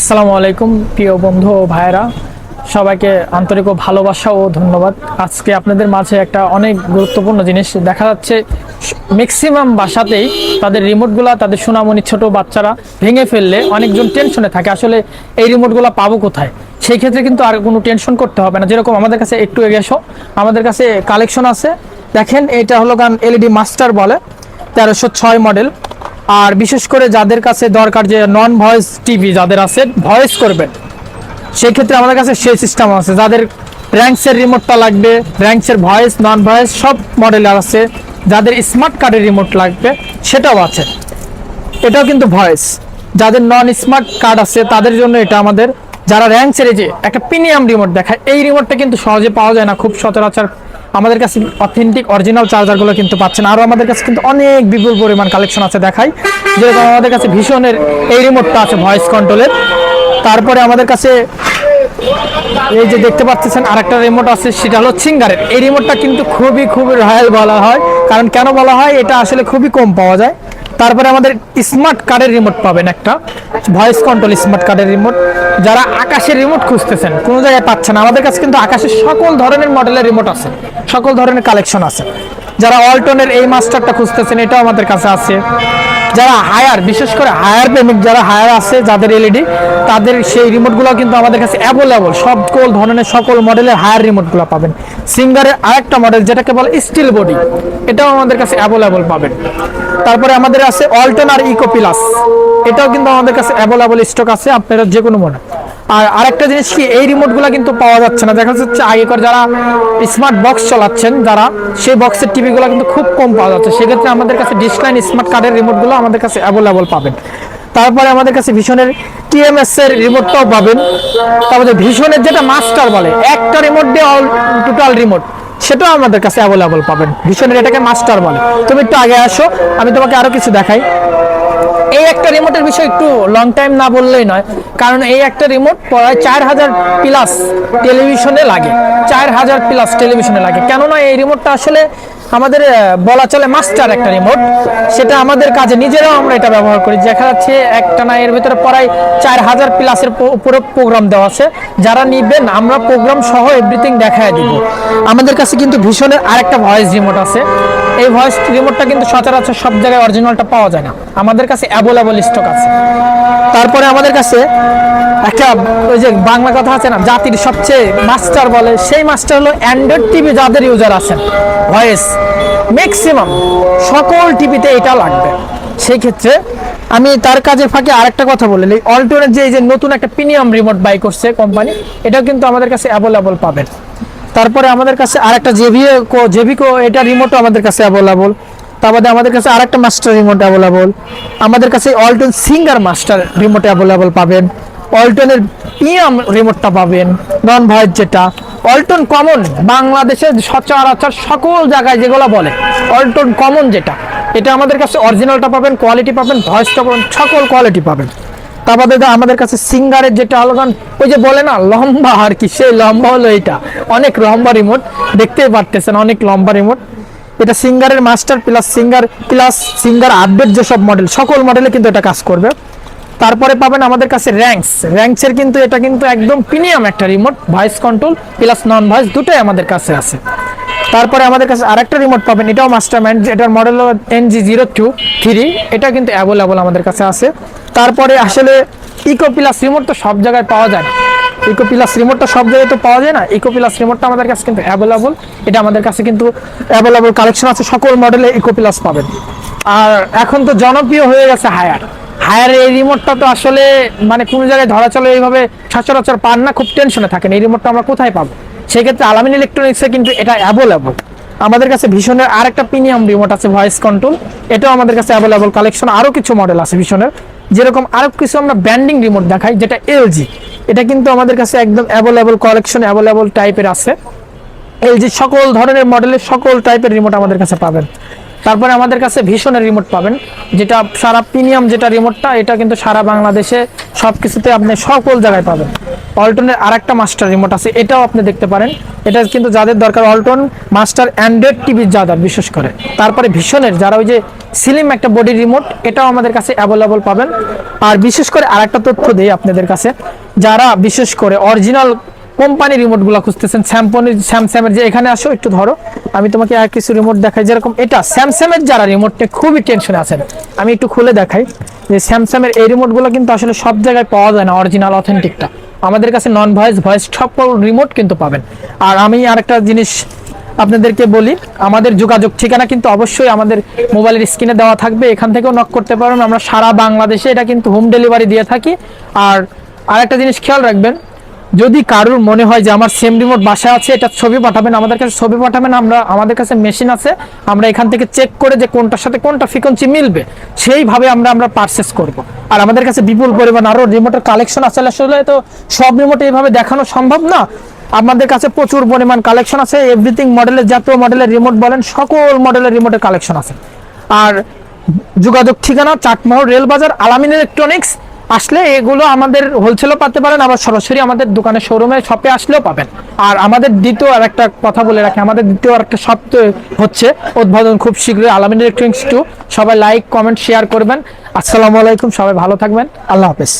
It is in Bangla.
আসসালামু আলাইকুম প্রিয় বন্ধু ও ভাইয়েরা, সবাইকে আন্তরিক ও ভালোবাসা ও ধন্যবাদ। আজকে আপনাদের মাঝে একটা অনেক গুরুত্বপূর্ণ জিনিস দেখা যাচ্ছে। ম্যাক্সিমাম বাসাতেই তাদের রিমোটগুলা, তাদের সোনামণি ছোট বাচ্চারা ভেঙে ফেললে অনেকজন টেনশনে থাকে, আসলে এই রিমোটগুলো পাবো কোথায়। সেই ক্ষেত্রে কিন্তু আর কোনো টেনশন করতে হবে না। যেরকম আমাদের কাছে একটু এগিয়ে এসো, আমাদের কাছে কালেকশন আছে। দেখেন, এটা হলো গান এলইডি মাস্টার বলে, 1306 মডেল। আর বিশেষ করে যাদের কাছে দরকার যে নন ভয়েস টিভি, যাদের আছে ভয়েস করবেন, সেই ক্ষেত্রে আমাদের কাছে সেই সিস্টেম আছে। যাদের র্যাঙ্কসের রিমোটটা লাগবে, র্যাঙ্কসের ভয়েস নন ভয়েস সব মডেলের আছে। যাদের স্মার্ট কার্ডের রিমোট লাগবে সেটাও আছে, এটাও কিন্তু ভয়েস। যাদের নন স্মার্ট কার্ড আছে তাদের জন্য এটা আমাদের। যারা র্যাঙ্কসের যে একটা প্রিমিয়াম রিমোট দেখায়, এই রিমোটটা কিন্তু সহজে পাওয়া যায় না, খুব সচরাচর আমাদের কাছে অথেন্টিক অরিজিনাল চার্জারগুলো কিন্তু পাচ্ছেন। আরও আমাদের কাছে কিন্তু অনেক বিপুল পরিমাণ কালেকশন আছে, দেখাই। যেরকম আমাদের কাছে ভীষণের এই রিমোটটা আছে ভয়েস কন্ট্রোলের। তারপরে আমাদের কাছে এই যে দেখতে পাচ্ছেন আরেকটা রিমোট আছে, সেটা হলো সিঙ্গারের। এই রিমোটটা কিন্তু খুবই রয়্যাল বলা হয়, কারণ কেন বলা হয়, এটা আসলে খুবই কম পাওয়া যায়। তারপরে আমাদের স্মার্ট কার্ডের রিমোট পাবেন, একটা ভয়েস কন্ট্রোল স্মার্ট কার্ডের রিমোট। যারা আকাশের রিমোট খুঁজতেছেন, কোনো জায়গায় পাচ্ছেন, আমাদের কাছে কিন্তু আকাশের সকল ধরনের মডেলের রিমোট আছে, সকল ধরনের কালেকশন আছে। যারা ওয়ালটনের এই মাস্টারটা খুঁজতেছেন, এটাও আমাদের কাছে আছে। যারা হায়ার, বিশেষ করে হায়ার প্রেমিক যারা হায়ার আছে, যাদের এলইডি, তাদের সেই রিমোটগুলো কিন্তু আমাদের কাছে অ্যাভেলেবল। সকল ধরনের সকল মডেলের হায়ার রিমোটগুলো পাবেন। সিঙ্গারের আরেকটা মডেল যেটাকে বলে স্টিল বডি, এটাও আমাদের কাছে অ্যাভেলেবল পাবেন। তারপরে আমাদের আছে ওয়ালটন আর ইকো প্লাস, এটাও কিন্তু আমাদের কাছে অ্যাভেলেবল স্টক আছে, আপনারা যে কোনো মডেল। আর আরেকটা জিনিস কি, এই রিমোটগুলো কিন্তু পাওয়া যাচ্ছে না। দেখা যাচ্ছে আগেকার যারা স্মার্ট বক্স চালাচ্ছেন, যারা সেই বক্সের টিভিগুলো কিন্তু খুব কম পাওয়া যাচ্ছে। সেক্ষেত্রে আমাদের কাছে ডিসলাইন স্মার্ট কার্ডের রিমোটগুলো আমাদের কাছে অ্যাভেলেবল পাবেন। তারপরে আমাদের কাছে ভীষণের টিএমএস এর রিমোটটাও পাবেন। তারপরে ভীষণের যেটা মাস্টার বলে, একটা রিমোট দিয়ে অল টোটাল রিমোট, সেটাও আমাদের কাছে অ্যাভেলেবল পাবেন। ভীষণের এটাকে মাস্টার বলে। তুমি একটু আগে আসো, আমি তোমাকে আরো কিছু দেখাই। এই একটা রিমোটের বিষয় একটু লং টাইম না বললেই নয়, কারণ এই একটা রিমোট প্রায় 4000 প্লাস টেলিভিশনে লাগে, 4000 প্লাস টেলিভিশনে লাগে। কেননা এই রিমোটটা আসলে আমাদের বলা চলে মাস্টার একটা রিমোট, সেটা আমাদের কাজে নিজেরাও আমরা এটা ব্যবহার করি। দেখা যাচ্ছে একটা না, এর ভিতরে প্রায় 4000 প্লাসের উপরে প্রোগ্রাম দেওয়া আছে। যারা নিবেন আমরা প্রোগ্রাম সহ এভরিথিং দেখায় দিব। আমাদের কাছে কিন্তু ভীষণের আরেকটা ভয়েস রিমোট আছে। এই ভয়েস রিমোটটা কিন্তু সচরাচর সব জায়গায় অরিজিনালটা পাওয়া যায় না, আমাদের কাছে অ্যাভেলেবল স্টক আছে। তারপরে আমাদের কাছে একটা ওই যে বাংলা কথা আছে না, জাতির সবচেয়ে মাস্টার বলে, সেই মাস্টার হলো অ্যান্ড্রয়েড টিভি যাদের ইউজার আছেন, ভয়েস ম্যাক্সিমাম সকল টিভিতে এটা লাগবে। সেই ক্ষেত্রে আমি তার কাজে ফাঁকে আরেকটা কথা বলি, ওয়ালটনের যে এই যে নতুন একটা প্রিমিয়াম রিমোট বাই করছে কোম্পানি, এটাও কিন্তু আমাদের কাছে অ্যাভেলেবল পাবেন। তারপরে আমাদের কাছে আরেকটা জেভিকো এটা রিমোটও আমাদের কাছে অ্যাভেলেবল। তারপরে আমাদের কাছে আরেকটা মাস্টার রিমোট অ্যাভেলেবল। আমাদের কাছে Walton singer master remote available পাবেন। ওয়ালটনের প্রিমিয়াম রিমোটটা পাবেন, নন ভয়েস যেটা। ওয়ালটন কমন বাংলাদেশের সচরাচর সকল জায়গায় যেগুলো বলে, ওয়ালটন কমন যেটা, এটা আমাদের কাছে অরিজিনালটা পাবেন, কোয়ালিটি পাবেন, ভয়েসটা পাবেন, সকল কোয়ালিটি পাবেন। তারপরে আমাদের কাছে সিঙ্গারের যেটা হলো, ওই যে বলে না লম্বা আর কি, সেই লম্বা হলো এটা, অনেক লম্বা রিমোট, দেখতেই পারতেছেন অনেক লম্বা রিমোট। এটা সিঙ্গারের মাস্টার প্লাস সিঙ্গার আপডেট যেসব মডেল, সকল মডেলে কিন্তু এটা কাজ করবে। তারপরে পাবেন আমাদের কাছে র্যাঙ্কসের কিন্তু এটা কিন্তু একদম প্রিমিয়াম একটা রিমোট, ভয়েস কন্ট্রোল প্লাস নন ভয়েস দুটোই আমাদের কাছে আছে। তারপরে আমাদের কাছে আরেকটা রিমোট পাবেন, এটাও মাস্টারমাইন্ড, এটার মডেল হলো NG023, এটা কিন্তু অ্যাভেলেবল আমাদের কাছে আছে। তারপরে আসলে ইকো প্লাস রিমোট তো সব জায়গায় পাওয়া যায় না, ইকো প্লাস রিমোটটা সব জায়গায় তো পাওয়া যায় না। ইকো প্লাস রিমোটটা আমাদের কাছে কিন্তু অ্যাভেলেবল, এটা আমাদের কাছে কিন্তু অ্যাভেলেবল কালেকশন আছে, সকল মডেলে ইকো প্লাস পাবেন। আর এখন তো জনপ্রিয় হয়ে গেছে হায়ারের এই রিমোটটা তো আসলে মানে কোনো জায়গায় ধরা চলে এইভাবে সচরাচর পান না, খুব টেনশনে থাকেন এই রিমোটটা আমরা কোথায় পাবো। সেক্ষেত্রে আলামিন ইলেকট্রনিক্সে কিন্তু এটা অ্যাভেলেবল। আমাদের কাছে ভীষণের আরেকটা প্রিমিয়াম রিমোট আছে ভয়েস কন্ট্রোল, এটাও আমাদের কাছে অ্যাভেলেবল কালেকশন। আরও কিছু মডেল আছে ভীষণের, যেরকম আরও কিছু আমরা ব্র্যান্ডিং রিমোট দেখাই, যেটা এলজি, এটা কিন্তু আমাদের কাছে একদম অ্যাভেলেবল কালেকশন, অ্যাভেলেবল টাইপের আছে। এলজি সকল ধরনের মডেলের সকল টাইপের রিমোট আমাদের কাছে পাবেন। তারপরে আমাদের কাছে ভীষণের রিমোট পাবেন, যেটা সারা প্রিমিয়াম যেটা রিমোটটা, এটা কিন্তু সারা বাংলাদেশে সব কিছুতে আপনি সকল জায়গায় পাবেন। অল্টনের আরেকটা মাস্টার রিমোট আছে, এটাও আপনি দেখতে পারেন। এটা কিন্তু যাদের দরকার অল্টন মাস্টার অ্যান্ড্রয়েড টিভি যাদের বিশেষ করে, তারপরে ভীষণের যারা ওই যে স্লিম একটা বডি রিমোট, এটাও আমাদের কাছে অ্যাভেলেবল পাবেন। আর বিশেষ করে আরেকটা তথ্য দেই আপনাদের কাছে, যারা বিশেষ করে অরিজিনাল কোম্পানি রিমোটগুলো খুঁজতেছেন, স্যামসাংয়ের যে এখানে আসো একটু ধরো, আমি তোমাকে আর কিছু রিমোট দেখাই। যেরকম এটা স্যামসাংয়ের যারা রিমোটটা খুবই টেনশনে আছেন, আমি একটু খুলে দেখাই যে স্যামসাংয়ের এই রিমোটগুলো কিন্তু আসলে সব জায়গায় পাওয়া যায় না অরিজিনাল অথেন্টিকটা। আমাদের কাছে নন ভয়েস ভয়েস সব রিমোট কিন্তু পাবেন। আর আমি আরেকটা জিনিস আপনাদেরকে বলি, আমাদের যোগাযোগ ঠিকানা কিন্তু অবশ্যই আমাদের মোবাইলের স্ক্রিনে দেওয়া থাকবে, এখান থেকেও নক করতে পারবেন। আমরা সারা বাংলাদেশে এটা কিন্তু হোম ডেলিভারি দিয়ে থাকি। আর আরেকটা জিনিস খেয়াল রাখবেন, যদি কারোর মনে হয় যে আমার সেম রিমোট বাসায় আছে, এটা ছবি পাঠাবেন আমাদের কাছে, ছবি পাঠাবেন, আমরা আমাদের কাছে মেশিন আছে, আমরা এখান থেকে চেক করে যে কোনটার সাথে কোনটা ফ্রিকোয়েন্সি মিলবে সেইভাবে আমরা পারচেস করব। আর আমাদের কাছে বিপুল পরিমাণ আরো রিমোটের কালেকশন আছে, আসলে তো সব রিমোট এইভাবে দেখানো সম্ভব না। আমাদের কাছে প্রচুর পরিমাণ কালেকশন আছে, এভরিথিং মডেলের, যত মডেলের রিমোট বলেন সকল মডেলের রিমোটের কালেকশন আছে। আর যোগাযোগ ঠিকানা চাটমোহর রেলবাজার আলামিন ইলেকট্রনিক্স, আসলে এগুলো আমাদের হোলসেলও পাতে পারেন, আবার সরাসরি আমাদের দোকানে শোরুমে শপে আসলেও পাবেন। আর আমাদের দ্বিতীয় আর একটা কথা বলে রাখি, আমাদের দ্বিতীয় আর একটা শপ হচ্ছে উদ্বোধন খুব শীঘ্রই, আলামিন ইলেকট্রনিক্স 2। সবাই লাইক কমেন্ট শেয়ার করবেন। আসসালামু আলাইকুম, সবাই ভালো থাকবেন, আল্লাহ হাফেজ।